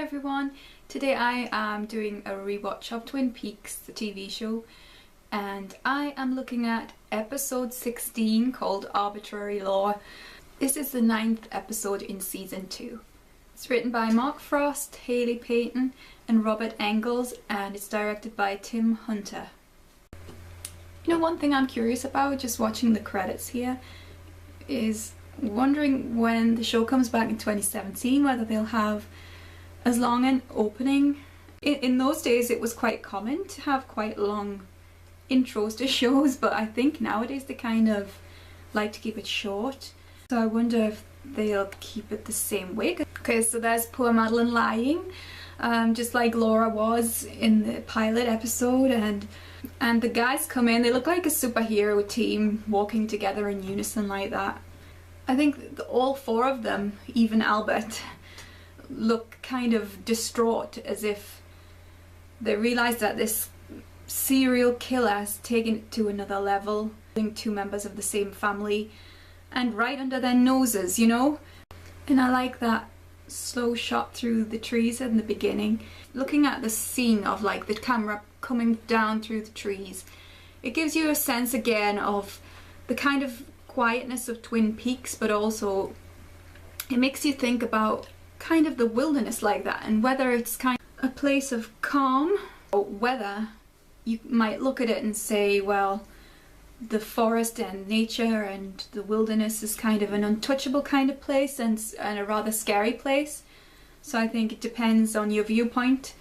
everyone, today I am doing a rewatch of Twin Peaks, the TV show, and I am looking at episode 16 called Arbitrary Law. This is the 9th episode in season 2. It's written by Mark Frost, Haley Payton and Robert Engels, and it's directed by Tim Hunter. You know, one thing I'm curious about just watching the credits here is wondering when the show comes back in 2017 whether they'll have as long an opening. In those days it was quite common to have quite long intros to shows, but I think nowadays they kind of like to keep it short. So I wonder if they'll keep it the same way. Okay, so there's poor Madeline lying, just like Laura was in the pilot episode, and the guys come in, they look like a superhero team walking together in unison like that. I think all four of them, even Albert, look kind of distraught, as if they realise that this serial killer has taken it to another level, two members of the same family, and right under their noses, you know? And I like that slow shot through the trees in the beginning. Looking at the scene of like the camera coming down through the trees, it gives you a sense again of the kind of quietness of Twin Peaks, but also it makes you think about kind of the wilderness like that, and whether it's kind of a place of calm, or whether you might look at it and say, well, the forest and nature and the wilderness is kind of an untouchable kind of place and a rather scary place. So I think it depends on your viewpoint.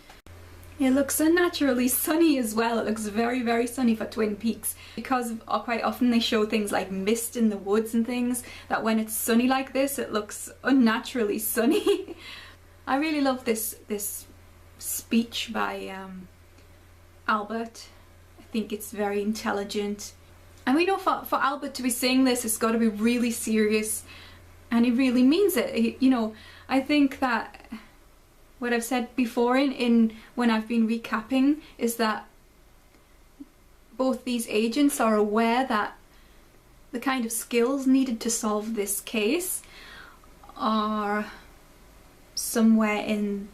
It looks unnaturally sunny as well. It looks very, very sunny for Twin Peaks, because quite often they show things like mist in the woods and things, that when it's sunny like this it looks unnaturally sunny. I really love this speech by Albert. I think it's very intelligent. And we know for Albert to be saying this, it's got to be really serious, and he really means it. You know, I think that what I've said before in when I've been recapping is that both these agents are aware that the kind of skills needed to solve this case are somewhere in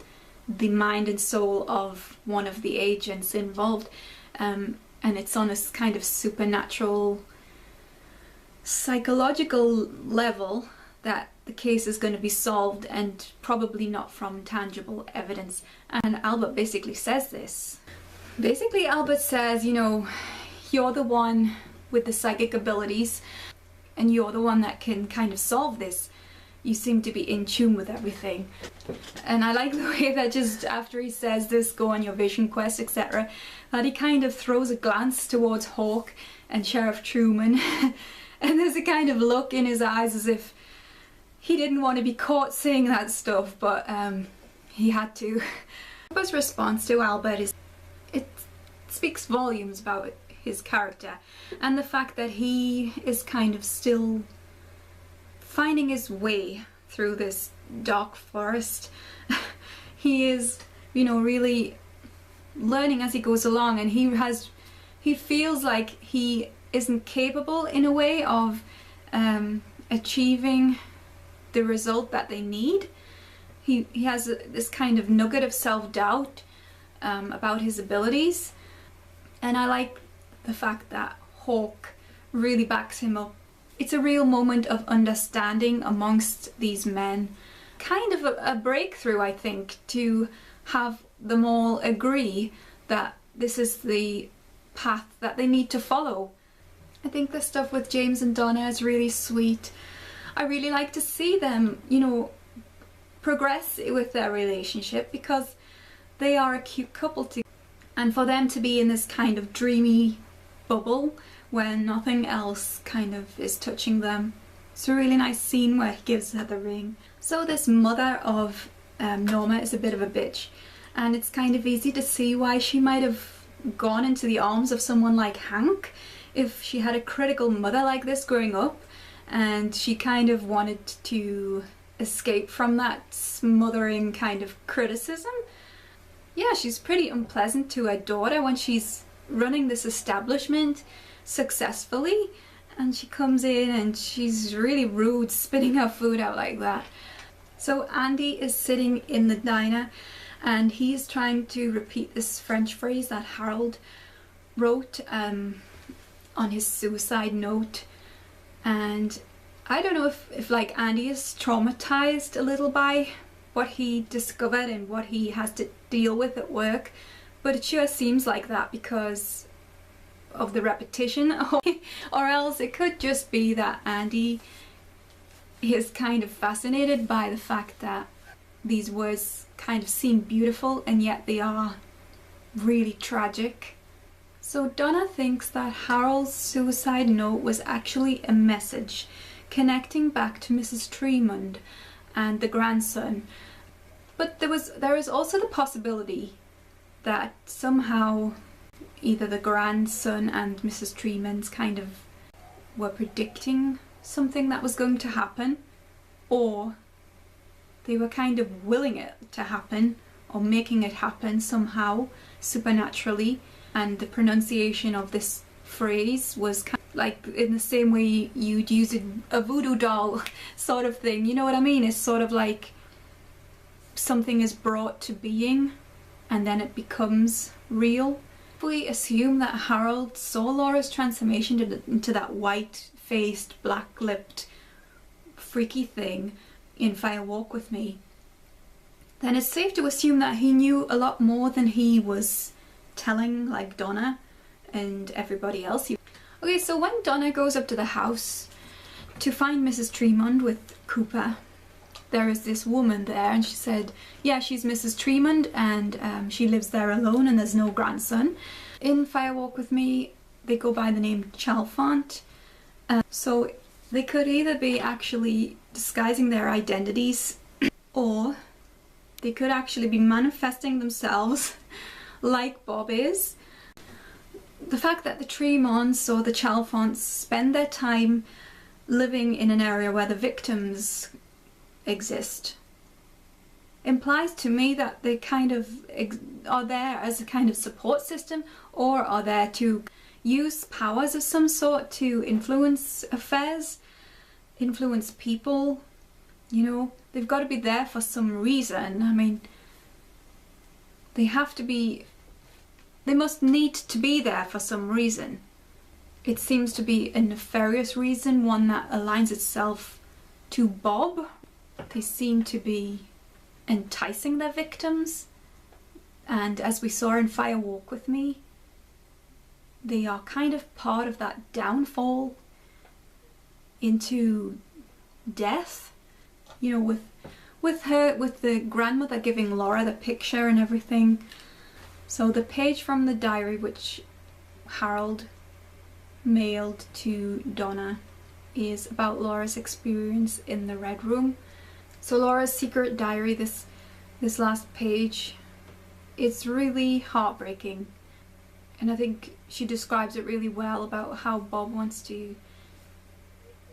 the mind and soul of one of the agents involved, and it's on a kind of supernatural psychological level that the case is going to be solved, and probably not from tangible evidence. And Albert basically says this. Basically Albert says, you know, you're the one with the psychic abilities and you're the one that can kind of solve this. You seem to be in tune with everything. And I like the way that just after he says this, go on your vision quest, etc., that he kind of throws a glance towards Hawk and Sheriff Truman and there's a kind of look in his eyes as if he didn't want to be caught saying that stuff, but he had to. Albert's response to Albert is, it speaks volumes about his character and the fact that he is kind of still finding his way through this dark forest. He is, you know, really learning as he goes along, and he feels like he isn't capable in a way of achieving the result that they need. He has this kind of nugget of self-doubt about his abilities, and I like the fact that Hawk really backs him up. It's a real moment of understanding amongst these men. Kind of a breakthrough, I think, to have them all agree that this is the path that they need to follow. I think the stuff with James and Donna is really sweet. I really like to see them, you know, progress with their relationship, because they are a cute couple too. And for them to be in this kind of dreamy bubble when nothing else kind of is touching them. It's a really nice scene where he gives her the ring. So this mother of Norma is a bit of a bitch, and it's kind of easy to see why she might have gone into the arms of someone like Hank if she had a critical mother like this growing up, and she kind of wanted to escape from that smothering kind of criticism. Yeah, she's pretty unpleasant to her daughter when she's running this establishment successfully, and she comes in and she's really rude, spitting her food out like that. So Andy is sitting in the diner and he's trying to repeat this French phrase that Harold wrote on his suicide note. And I don't know if like Andy is traumatized a little by what he discovered and what he has to deal with at work, but it sure seems like that because of the repetition. Or else it could just be that Andy is kind of fascinated by the fact that these words kind of seem beautiful and yet they are really tragic. So Donna thinks that Harold's suicide note was actually a message connecting back to Mrs. Tremond and the grandson. But there is also the possibility that somehow either the grandson and Mrs. Tremond's kind of were predicting something that was going to happen, or they were kind of willing it to happen or making it happen somehow supernaturally, and the pronunciation of this phrase was kind of like in the same way you'd use a voodoo doll sort of thing, you know what I mean? It's sort of like something is brought to being and then it becomes real. If we assume that Harold saw Laura's transformation into that white-faced, black-lipped, freaky thing in Fire Walk With Me, then it's safe to assume that he knew a lot more than he was telling, like Donna and everybody else. Okay, so when Donna goes up to the house to find Mrs. Tremond with Cooper, there is this woman there and she said, yeah, she's Mrs. Tremond and she lives there alone and there's no grandson. In Fire Walk With Me, they go by the name Chalfont. So they could either be actually disguising their identities or they could actually be manifesting themselves like Bob is. The fact that the Tremonts or the Chalfonts spend their time living in an area where the victims exist implies to me that they kind of are there as a kind of support system, or are there to use powers of some sort to influence affairs, influence people. You know, they've got to be there for some reason. I mean, they must need to be there for some reason. It seems to be a nefarious reason, one that aligns itself to Bob. They seem to be enticing their victims, and as we saw in Fire Walk With Me, they are kind of part of that downfall into death. You know, with the grandmother giving Laura the picture and everything. So the page from the diary which Harold mailed to Donna is about Laura's experience in the Red Room. So Laura's secret diary, this last page, it's really heartbreaking, and I think she describes it really well about how Bob wants to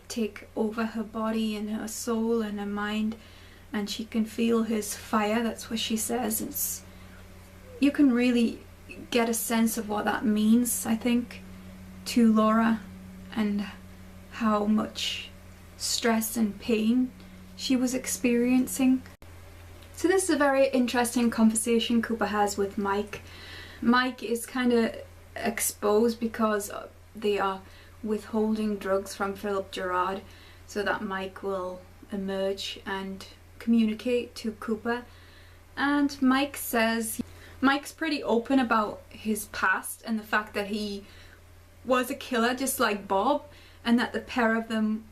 take over her body and her soul and her mind, and she can feel his fire. That's what she says. You can really get a sense of what that means, I think, to Laura, and how much stress and pain she was experiencing. So this is a very interesting conversation Cooper has with Mike. Mike is kind of exposed because they are withholding drugs from Philip Gerard, so that Mike will emerge and communicate to Cooper. And Mike says, Mike's pretty open about his past and the fact that he was a killer just like Bob, and that the pair of them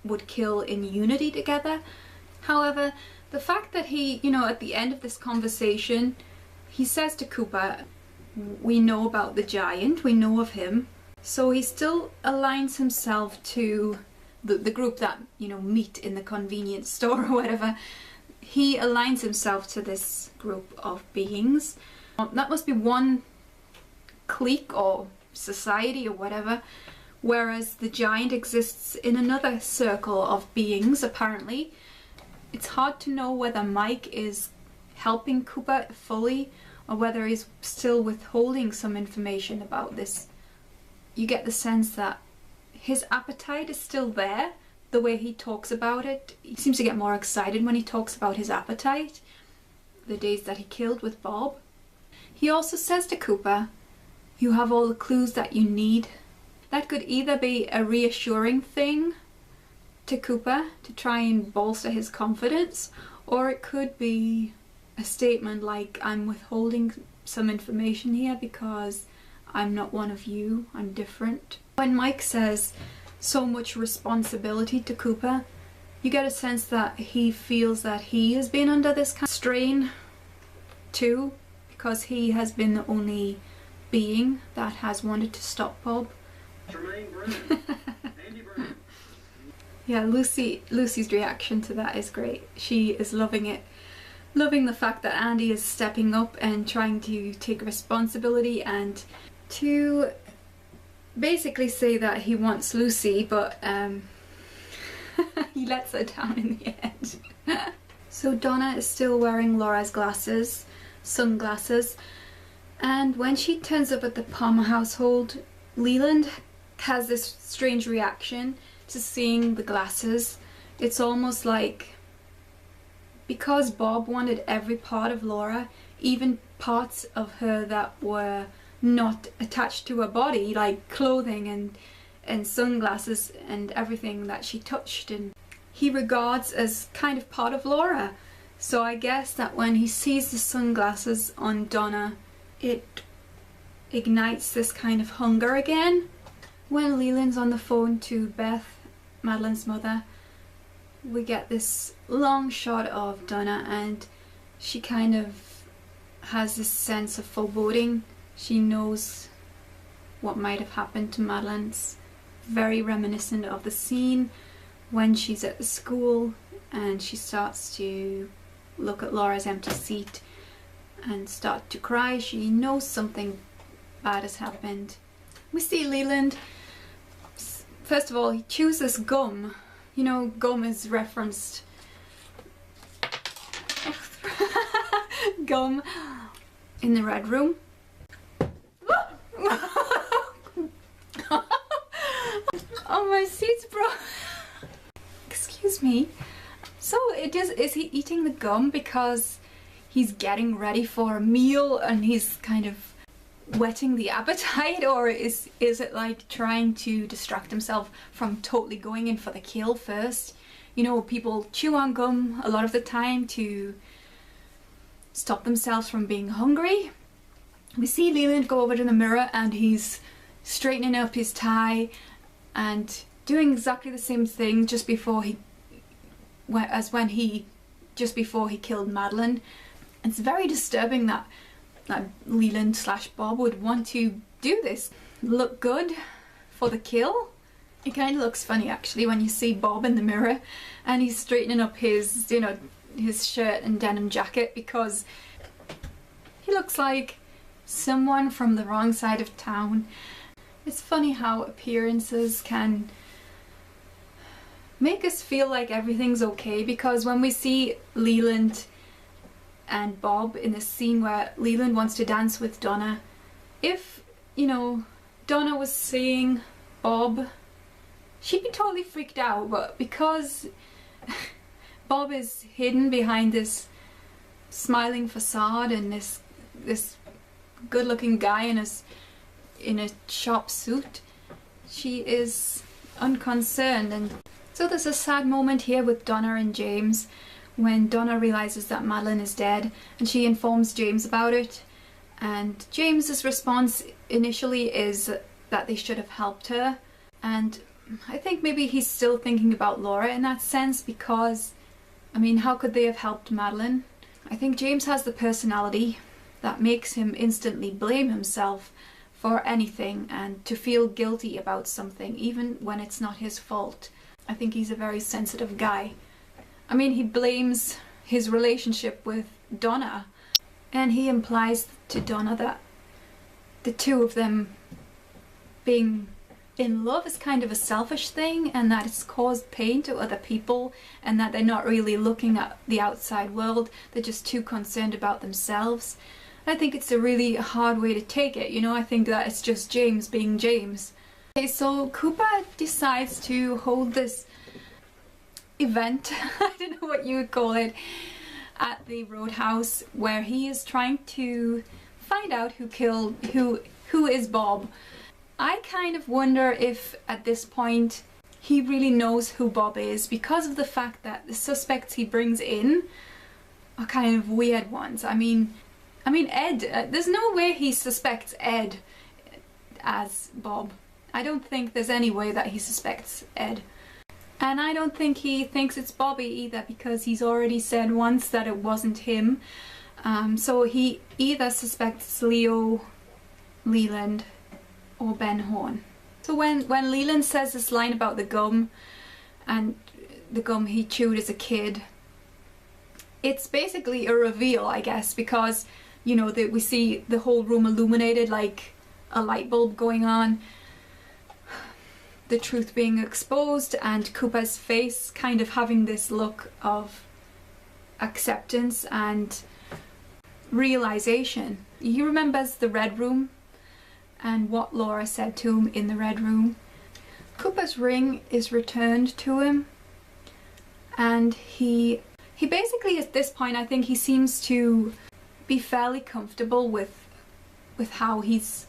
would kill in unity together. However, the fact that he, you know, at the end of this conversation, he says to Cooper, we know about the giant, we know of him. So he still aligns himself to the group that, you know, meet in the convenience store or whatever. He aligns himself to this group of beings. That must be one clique or society or whatever, whereas the giant exists in another circle of beings, apparently. It's hard to know whether Mike is helping Cooper fully or whether he's still withholding some information about this. You get the sense that his appetite is still there, the way he talks about it. He seems to get more excited when he talks about his appetite, the days that he killed with Bob. He also says to Cooper, "You have all the clues that you need." That could either be a reassuring thing to Cooper to try and bolster his confidence, or it could be a statement like, "I'm withholding some information here because I'm not one of you, I'm different." When Mike says so much responsibility to Cooper, you get a sense that he feels that he has been under this kind of strain too, because he has been the only being that has wanted to stop Bob. Yeah, Lucy's reaction to that is great. She is loving it. Loving the fact that Andy is stepping up and trying to take responsibility and to basically say that he wants Lucy, but he lets her down in the end. So Donna is still wearing Laura's sunglasses, and when she turns up at the Palmer household, Leland has this strange reaction to seeing the glasses. It's almost like, because Bob wanted every part of Laura, even parts of her that were not attached to her body, like clothing and sunglasses and everything that she touched, and he regards as kind of part of Laura. So I guess that when he sees the sunglasses on Donna, it ignites this kind of hunger again. When Leland's on the phone to Beth, Madeline's mother, we get this long shot of Donna, and she kind of has this sense of foreboding. She knows what might have happened to Madeline. It's very reminiscent of the scene when she's at the school and she starts to look at Laura's empty seat and start to cry. She knows something bad has happened. We see Leland, first of all, he chews this gum. You know, gum is referenced. Gum in the Red Room. Oh, my seat's broke. Excuse me. So is he eating the gum because he's getting ready for a meal and he's kind of whetting the appetite, or is it like trying to distract himself from totally going in for the kill first? You know, people chew on gum a lot of the time to stop themselves from being hungry. We see Leland go over to the mirror and he's straightening up his tie and doing exactly the same thing just before he killed Madeline. It's very disturbing that Leland / Bob would want to do this. Look good for the kill. It kind of looks funny actually when you see Bob in the mirror and he's straightening up his, you know, his shirt and denim jacket, because he looks like someone from the wrong side of town. It's funny how appearances can make us feel like everything's okay, because when we see Leland and Bob in this scene where Leland wants to dance with Donna, if, you know, Donna was seeing Bob, she'd be totally freaked out, but because Bob is hidden behind this smiling facade and this good-looking guy in a sharp suit, she is unconcerned. And so there's a sad moment here with Donna and James when Donna realizes that Madeline is dead and she informs James about it, and James's response initially is that they should have helped her, and I think maybe he's still thinking about Laura in that sense, because I mean, how could they have helped Madeline? I think James has the personality that makes him instantly blame himself for anything and to feel guilty about something even when it's not his fault. I think he's a very sensitive guy. I mean, he blames his relationship with Donna, and he implies to Donna that the two of them being in love is kind of a selfish thing, and that it's caused pain to other people, and that they're not really looking at the outside world, they're just too concerned about themselves. I think it's a really hard way to take it, you know. I think that it's just James being James. Okay, so Cooper decides to hold this event, I don't know what you would call it, at the Roadhouse, where he is trying to find out who is Bob. I kind of wonder if at this point he really knows who Bob is, because of the fact that the suspects he brings in are kind of weird ones. I mean Ed, there's no way he suspects Ed as Bob. I don't think there's any way that he suspects Ed. And I don't think he thinks it's Bobby either, because he's already said once that it wasn't him. So he either suspects Leo, Leland, or Ben Horn. So when Leland says this line about the gum, and the gum he chewed as a kid, it's basically a reveal, I guess, because, you know, that we see the whole room illuminated like a light bulb going on, the truth being exposed, and Cooper's face kind of having this look of acceptance and realization. He remembers the Red Room and what Laura said to him in the Red Room. Cooper's ring is returned to him, and he basically at this point, I think he seems to be fairly comfortable with how he's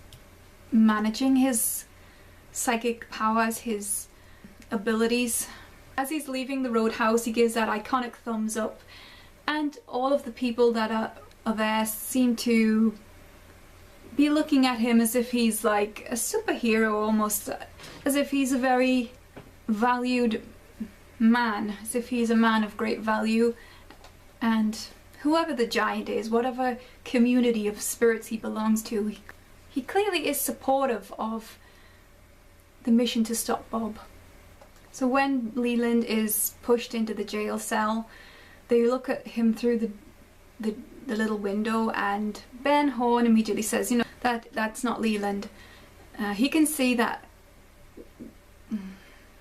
managing his psychic powers, his abilities. As he's leaving the Roadhouse, he gives that iconic thumbs up, and all of the people that are there seem to be looking at him as if he's like a superhero, almost as if he's a very valued man, as if he's a man of great value. And whoever the giant is, whatever community of spirits he belongs to, he clearly is supportive of the mission to stop Bob. So when Leland is pushed into the jail cell, they look at him through the little window, and Ben Horn immediately says, you know, that's not Leland. He can see that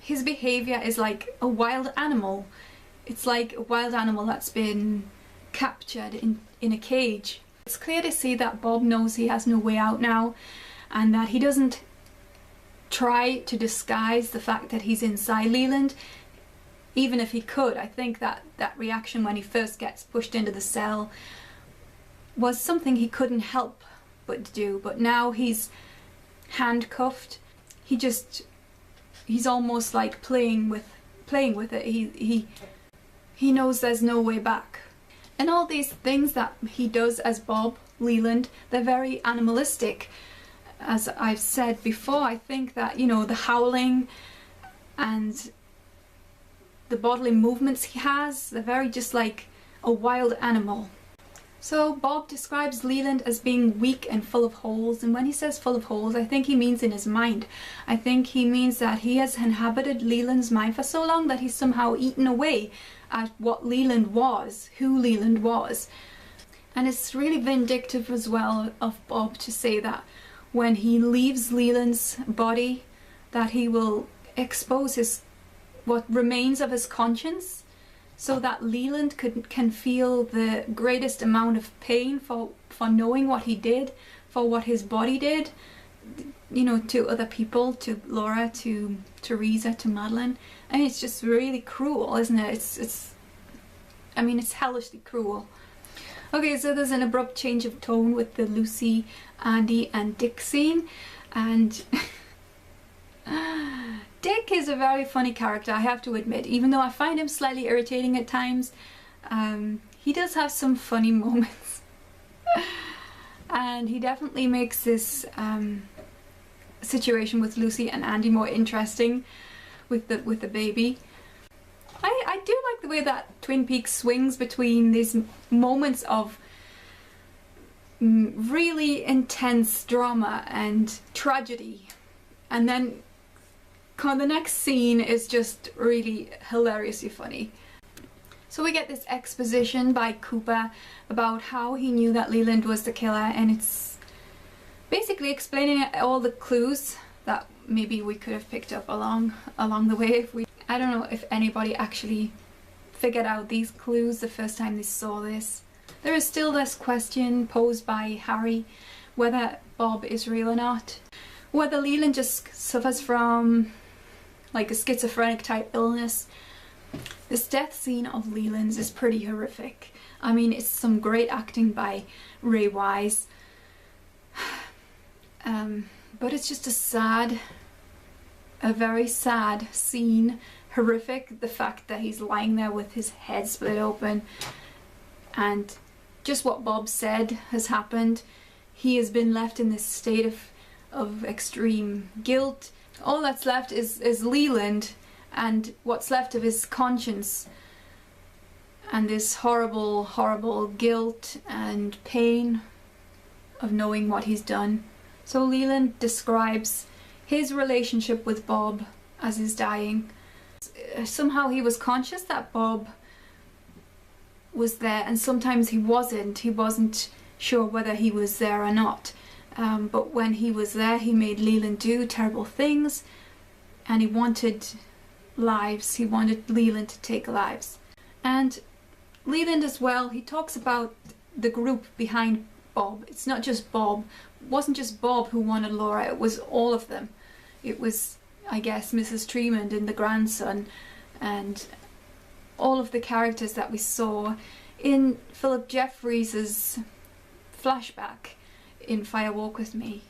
his behaviour is like a wild animal. It's like a wild animal that's been captured in a cage. It's clear to see that Bob knows he has no way out now, and that he doesn't try to disguise the fact that he's inside Leland. Even if he could, I think that reaction when he first gets pushed into the cell was something he couldn't help but do. But now he's handcuffed, he's almost like playing with it. He knows there's no way back. And all these things that he does as Bob Leland, they're very animalistic. As I've said before, I think that, you know, the howling and the bodily movements he has, they're very just like a wild animal. So Bob describes Leland as being weak and full of holes, and when he says full of holes, I think he means in his mind. I think he means that he has inhabited Leland's mind for so long that he's somehow eaten away at what Leland was, who Leland was. And it's really vindictive as well of Bob to say that when he leaves Leland's body, that he will expose what remains of his conscience, so that Leland can feel the greatest amount of pain for knowing what he did, for what his body did, you know, to other people, to Laura, to Teresa, to Madeline. And it's just really cruel, isn't it? I mean, it's hellishly cruel. Okay, so there's an abrupt change of tone with the Lucy, Andy and Dick scene, and Dick is a very funny character, I have to admit. Even though I find him slightly irritating at times, he does have some funny moments. And he definitely makes this situation with Lucy and Andy more interesting with the baby. I do like the way that Twin Peaks swings between these moments of really intense drama and tragedy, and then the next scene is just really hilariously funny. So we get this exposition by Cooper about how he knew that Leland was the killer, and it's basically explaining all the clues that maybe we could have picked up along the way. I don't know if anybody actually figured out these clues the first time they saw this. There is still this question posed by Harry, whether Bob is real or not, whether Leland just suffers from like a schizophrenic type illness, This death scene of Leland's is pretty horrific. I mean, it's some great acting by Ray Wise. But it's just a very sad scene. Horrific, the fact that he's lying there with his head split open, and just what Bob said has happened. He has been left in this state of extreme guilt. All that's left is Leland and what's left of his conscience, and this horrible, horrible guilt and pain of knowing what he's done. So Leland describes his relationship with Bob as he's dying. Somehow he was conscious that Bob was there, and sometimes he wasn't. He wasn't sure whether he was there or not. But when he was there, he made Leland do terrible things, and he wanted lives. He wanted Leland to take lives. And Leland as well, he talks about the group behind Bob. It's not just Bob. It wasn't just Bob who wanted Laura, it was all of them. It was, I guess, Mrs. Tremond and the grandson, and all of the characters that we saw in Philip Jeffries' flashback in Fire Walk With Me.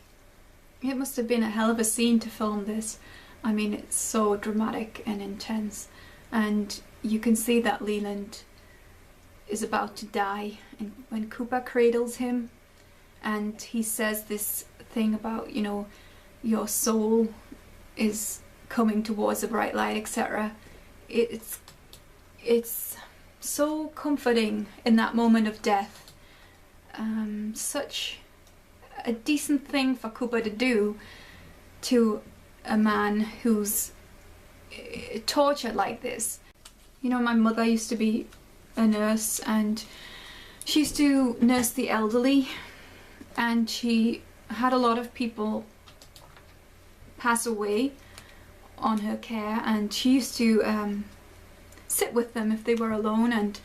It must have been a hell of a scene to film this. I mean, it's so dramatic and intense, and you can see that Leland is about to die, and when Cooper cradles him and he says this thing about, you know, your soul is coming towards the bright light, etc. It's so comforting in that moment of death. Such a decent thing for Cooper to do to a man who's tortured like this. You know, my mother used to be a nurse, and she used to nurse the elderly, and she had a lot of people pass away on her care, and she used to sit with them if they were alone, and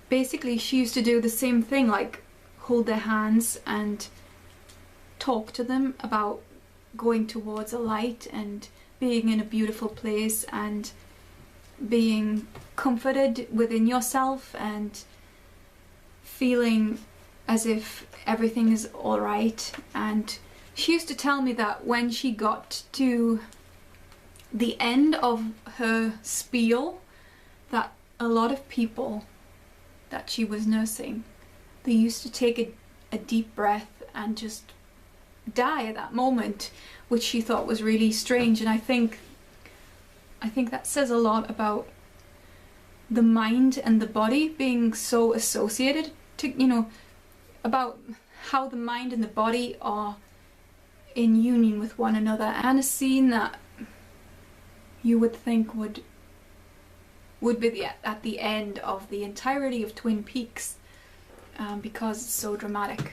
basically she used to do the same thing, like hold their hands and talk to them about going towards a light and being in a beautiful place and being comforted within yourself and feeling as if everything is alright. And she used to tell me that when she got to the end of her spiel, that a lot of people that she was nursing, they used to take a deep breath and just die at that moment, which she thought was really strange. And I think that says a lot about the mind and the body being so associated to, you know, about how the mind and the body are in union with one another. And a scene that you would think would be at the end of the entirety of Twin Peaks, because it's so dramatic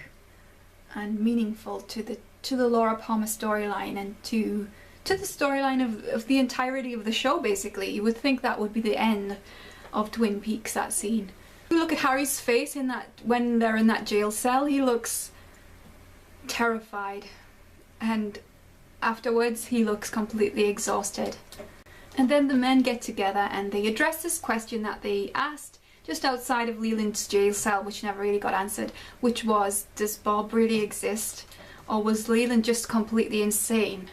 and meaningful to the Laura Palmer storyline and to the storyline of the entirety of the show. Basically, you would think that would be the end of Twin Peaks, that scene. You look at Harry's face in that, when they're in that jail cell, he looks terrified, and afterwards he looks completely exhausted. And then the men get together and they address this question that they asked just outside of Leland's jail cell, which never really got answered, which was, does Bob really exist, or was Leland just completely insane?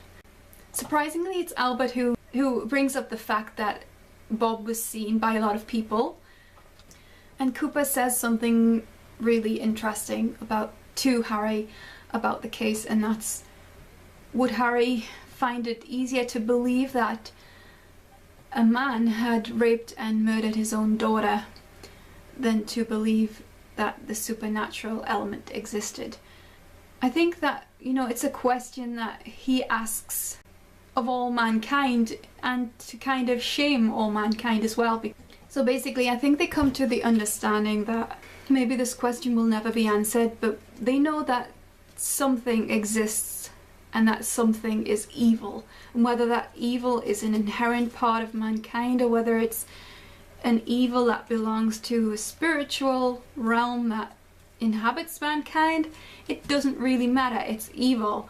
Surprisingly, it's Albert who brings up the fact that Bob was seen by a lot of people, and Cooper says something really interesting to Harry about the case, and that's, would Harry find it easier to believe that a man had raped and murdered his own daughter than to believe that the supernatural element existed? I think that, you know, it's a question that he asks of all mankind, and to kind of shame all mankind as well. So basically, I think they come to the understanding that maybe this question will never be answered, but they know that something exists and that something is evil, and whether that evil is an inherent part of mankind or whether it's an evil that belongs to a spiritual realm that inhabits mankind, it doesn't really matter. It's evil.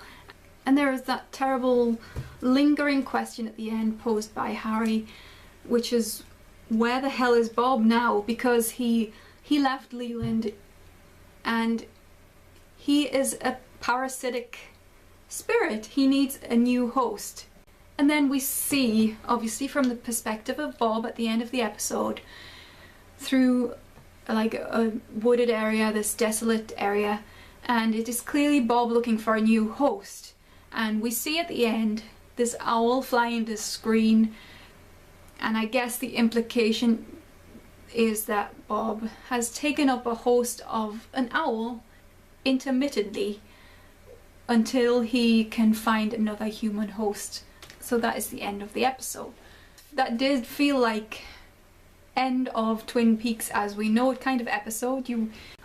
And there is that terrible lingering question at the end posed by Harry, which is, where the hell is Bob now? Because he left Leland and he is a parasitic spirit. He needs a new host. And then we see, obviously from the perspective of Bob at the end of the episode, through like a wooded area, this desolate area, and it is clearly Bob looking for a new host. And we see at the end this owl flying the screen, and I guess the implication is that Bob has taken up a host of an owl intermittently until he can find another human host. So that is the end of the episode. That did feel like end of Twin Peaks as we know it kind of episode.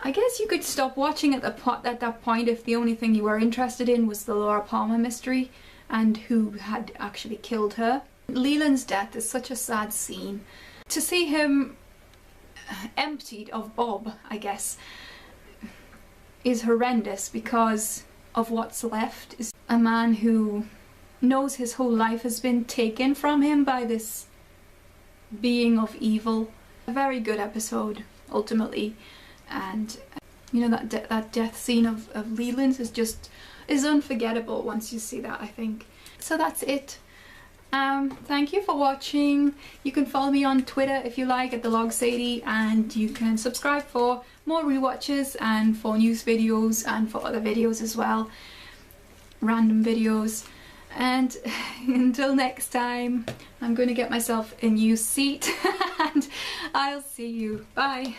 I guess you could stop watching at that point if the only thing you were interested in was the Laura Palmer mystery and who had actually killed her. Leland's death is such a sad scene. To see him emptied of Bob, I guess, is horrendous because of what's left. Is a man who knows his whole life has been taken from him by this being of evil. A very good episode ultimately, and you know that death scene of Leland's is unforgettable once you see that, I think. So that's it. Thank you for watching. You can follow me on Twitter if you like at TheLogSadie, and you can subscribe for more rewatches and for news videos and for other videos as well, random videos. And until next time, I'm going to get myself a new seat and I'll see you. Bye.